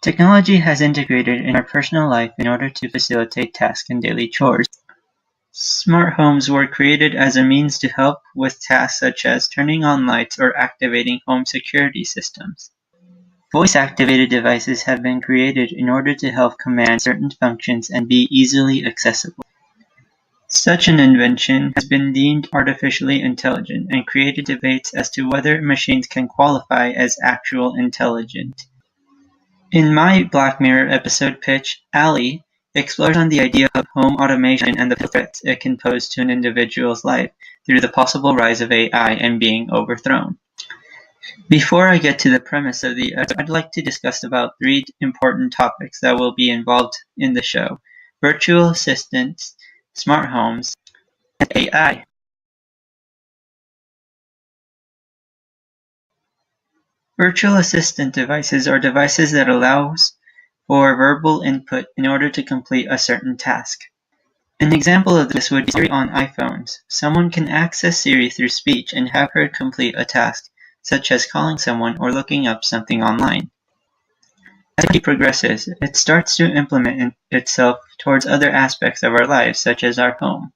Technology has integrated in our personal life in order to facilitate tasks and daily chores. Smart homes were created as a means to help with tasks such as turning on lights or activating home security systems. Voice-activated devices have been created in order to help command certain functions and be easily accessible. Such an invention has been deemed artificially intelligent and created debates as to whether machines can qualify as actual intelligent. In my Black Mirror episode pitch, Ally explores on the idea of home automation and the threats it can pose to an individual's life through the possible rise of AI and being overthrown. Before I get to the premise of the episode, I'd like to discuss about 3 important topics that will be involved in the show: virtual assistants, smart homes, and AI. Virtual assistant devices are devices that allows for verbal input in order to complete a certain task. An example of this would be Siri on iPhones. Someone can access Siri through speech and have her complete a task, such as calling someone or looking up something online. As technology progresses, it starts to implement itself towards other aspects of our lives, such as our home.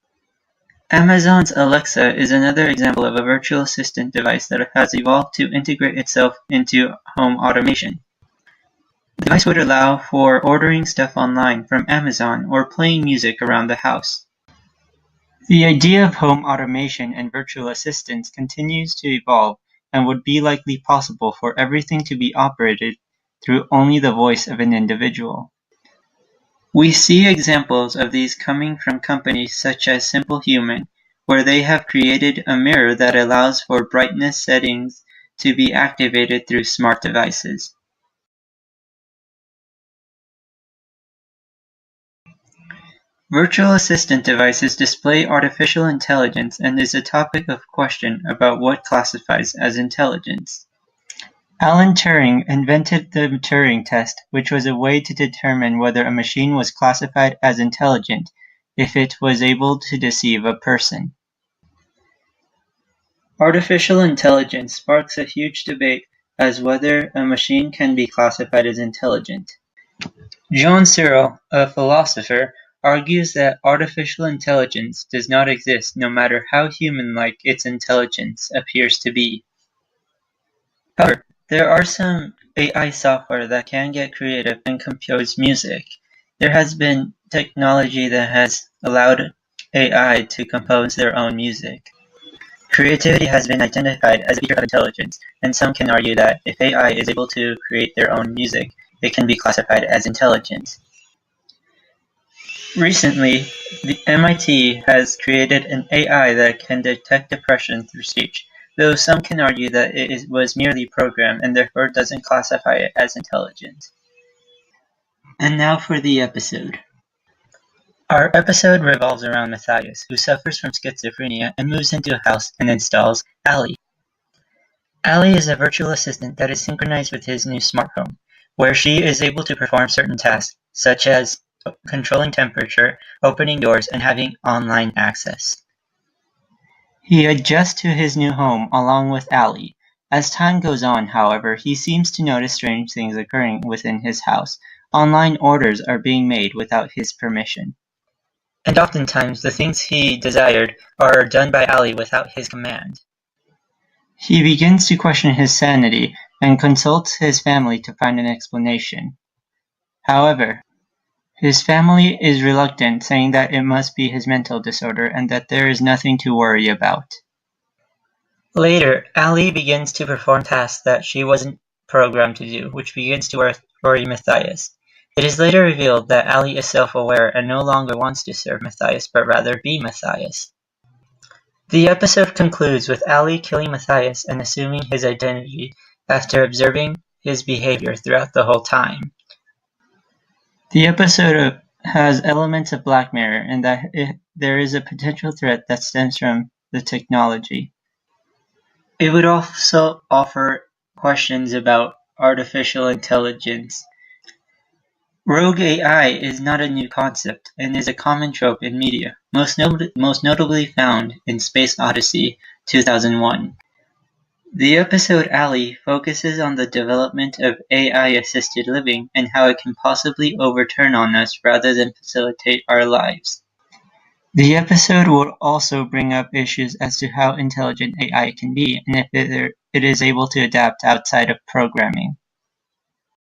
Amazon's Alexa is another example of a virtual assistant device that has evolved to integrate itself into home automation. The device would allow for ordering stuff online from Amazon or playing music around the house. The idea of home automation and virtual assistants continues to evolve and would be likely possible for everything to be operated through only the voice of an individual. We see examples of these coming from companies such as Simple Human, where they have created a mirror that allows for brightness settings to be activated through smart devices. Virtual assistant devices display artificial intelligence and is a topic of question about what classifies as intelligence. Alan Turing invented the Turing test, which was a way to determine whether a machine was classified as intelligent if it was able to deceive a person. Artificial intelligence sparks a huge debate as whether a machine can be classified as intelligent. John Searle, a philosopher, argues that artificial intelligence does not exist no matter how human-like its intelligence appears to be. However, there are some AI software that can get creative and compose music. There has been technology that has allowed AI to compose their own music. Creativity has been identified as a feature of intelligence, and some can argue that if AI is able to create their own music, it can be classified as intelligent. Recently, the MIT has created an AI that can detect depression through speech, though some can argue that it was merely programmed and therefore doesn't classify it as intelligent. And now for the episode. Our episode revolves around Matthias, who suffers from schizophrenia and moves into a house and installs Ally. Ally is a virtual assistant that is synchronized with his new smart home, where she is able to perform certain tasks, such as controlling temperature, opening doors, and having online access. He adjusts to his new home along with Ally. As time goes on, however, he seems to notice strange things occurring within his house. Online orders are being made without his permission. And oftentimes, the things he desired are done by Ally without his command. He begins to question his sanity and consults his family to find an explanation. However, his family is reluctant, saying that it must be his mental disorder and that there is nothing to worry about. Later, Ally begins to perform tasks that she wasn't programmed to do, which begins to worry Matthias. It is later revealed that Ally is self-aware and no longer wants to serve Matthias, but rather be Matthias. The episode concludes with Ally killing Matthias and assuming his identity after observing his behavior throughout the whole time. The episode has elements of Black Mirror in that there is a potential threat that stems from the technology. It would also offer questions about artificial intelligence. Rogue AI is not a new concept and is a common trope in media, most notably found in Space Odyssey 2001. The episode "Ally" focuses on the development of AI-assisted living and how it can possibly overturn on us rather than facilitate our lives. The episode will also bring up issues as to how intelligent AI can be and if it is able to adapt outside of programming.